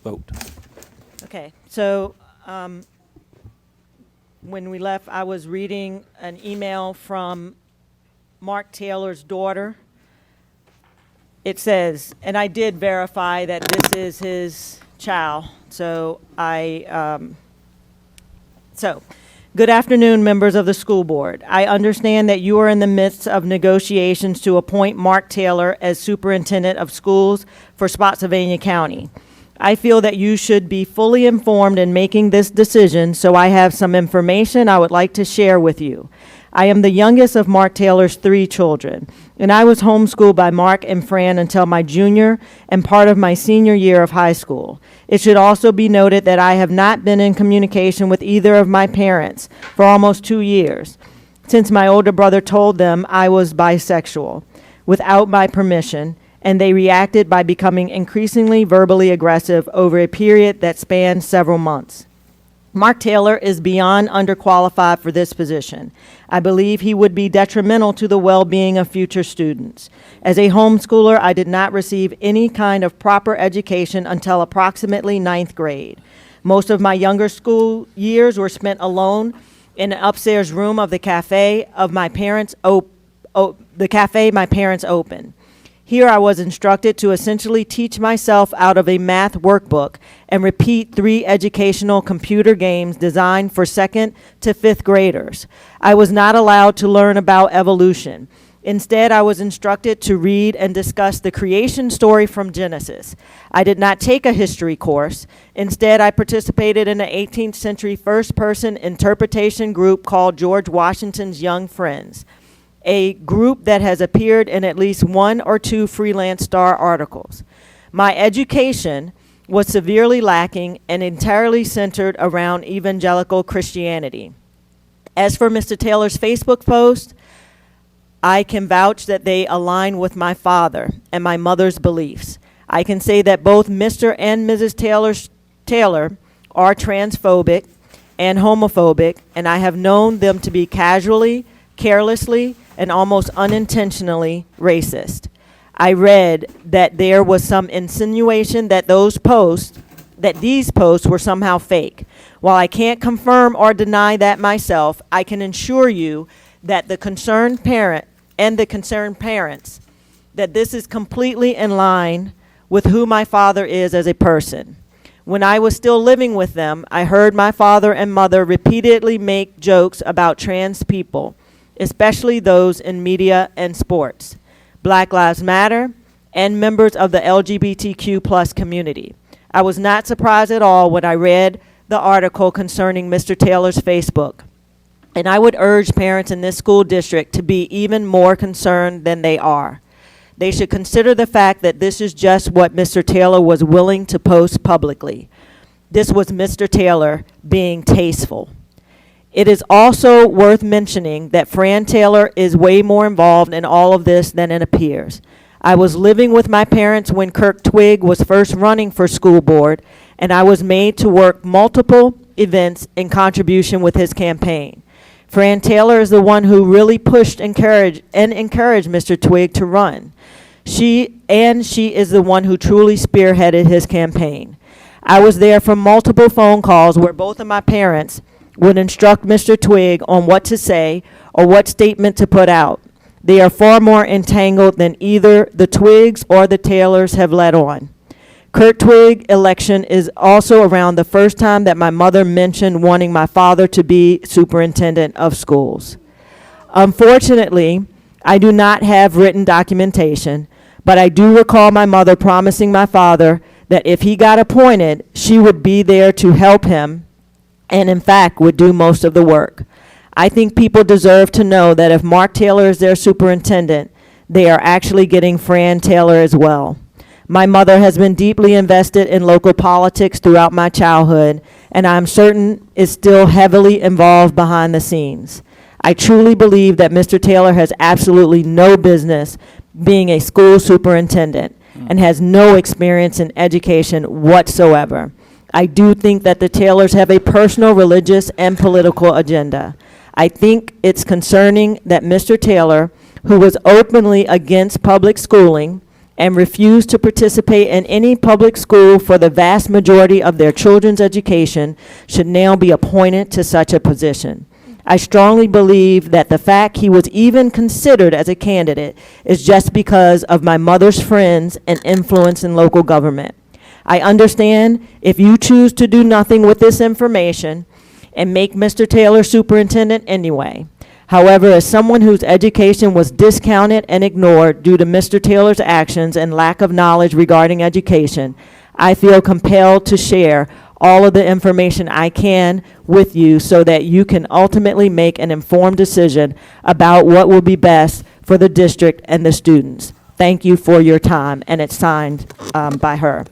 vote. Okay, so when we left, I was reading an email from Mark Taylor's daughter. It says, and I did verify that this is his child, so good afternoon, members of the school board. I understand that you are in the midst of negotiations to appoint Mark Taylor as superintendent of schools for Spotsylvania County. I feel that you should be fully informed in making this decision, so I have some information I would like to share with you. I am the youngest of Mark Taylor's 3 children, and I was homeschooled by Mark and Fran until my junior and part of my senior year of high school. It should also be noted that I have not been in communication with either of my parents for almost 2 years, since my older brother told them I was bisexual without my permission, and they reacted by becoming increasingly verbally aggressive over a period that spanned several months. Mark Taylor is beyond underqualified for this position. I believe he would be detrimental to the well-being of future students. As a homeschooler, I did not receive any kind of proper education until approximately 9th grade. Most of my younger school years were spent alone in the upstairs room of the cafe my parents opened. Here I was instructed to essentially teach myself out of a math workbook and repeat 3 educational computer games designed for 2nd to 5th graders. I was not allowed to learn about evolution. Instead, I was instructed to read and discuss the creation story from Genesis. I did not take a history course. Instead, I participated in an 18th century first-person interpretation group called George Washington's Young Friends, a group that has appeared in at least 1 or 2 freelance Star articles. My education was severely lacking and entirely centered around evangelical Christianity. As for Mr. Taylor's Facebook post, I can vouch that they align with my father and my mother's beliefs. I can say that both Mr. and Mrs. Taylor are transphobic and homophobic, and I have known them to be casually, carelessly, and almost unintentionally racist. I read that there was some insinuation that these posts were somehow fake. While I can't confirm or deny that myself, I can assure you that the concerned parent and the concerned parents, that this is completely in line with who my father is as a person. When I was still living with them, I heard my father and mother repeatedly make jokes about trans people, especially those in media and sports, Black Lives Matter, and members of the LGBTQ+ community. I was not surprised at all when I read the article concerning Mr. Taylor's Facebook, and I would urge parents in this school district to be even more concerned than they are. They should consider the fact that this is just what Mr. Taylor was willing to post publicly. This was Mr. Taylor being tasteful. It is also worth mentioning that Fran Taylor is way more involved in all of this than it appears. I was living with my parents when Kirk Twigg was first running for school board, and I was made to work multiple events in contribution with his campaign. Fran Taylor is the one who really pushed and encouraged Mr. Twigg to run. She is the one who truly spearheaded his campaign. I was there for multiple phone calls where both of my parents would instruct Mr. Twigg on what to say or what statement to put out. They are far more entangled than either the Twiggs or the Taylors have let on. Kirk Twigg election is also around the first time that my mother mentioned wanting my father to be superintendent of schools. Unfortunately, I do not have written documentation, but I do recall my mother promising my father that if he got appointed, she would be there to help him and in fact would do most of the work. I think people deserve to know that if Mark Taylor is their superintendent, they are actually getting Fran Taylor as well. My mother has been deeply invested in local politics throughout my childhood, and I'm certain is still heavily involved behind the scenes. I truly believe that Mr. Taylor has absolutely no business being a school superintendent and has no experience in education whatsoever. I do think that the Taylors have a personal, religious, and political agenda. I think it's concerning that Mr. Taylor, who was openly against public schooling and refuse to participate in any public school for the vast majority of their children's education should now be appointed to such a position. I strongly believe that the fact he was even considered as a candidate is just because of my mother's friends and influence in local government. I understand if you choose to do nothing with this information and make Mr. Taylor superintendent anyway. However, as someone whose education was discounted and ignored due to Mr. Taylor's actions and lack of knowledge regarding education, I feel compelled to share all of the information I can with you so that you can ultimately make an informed decision about what will be best for the district and the students. Thank you for your time, and it's signed by her.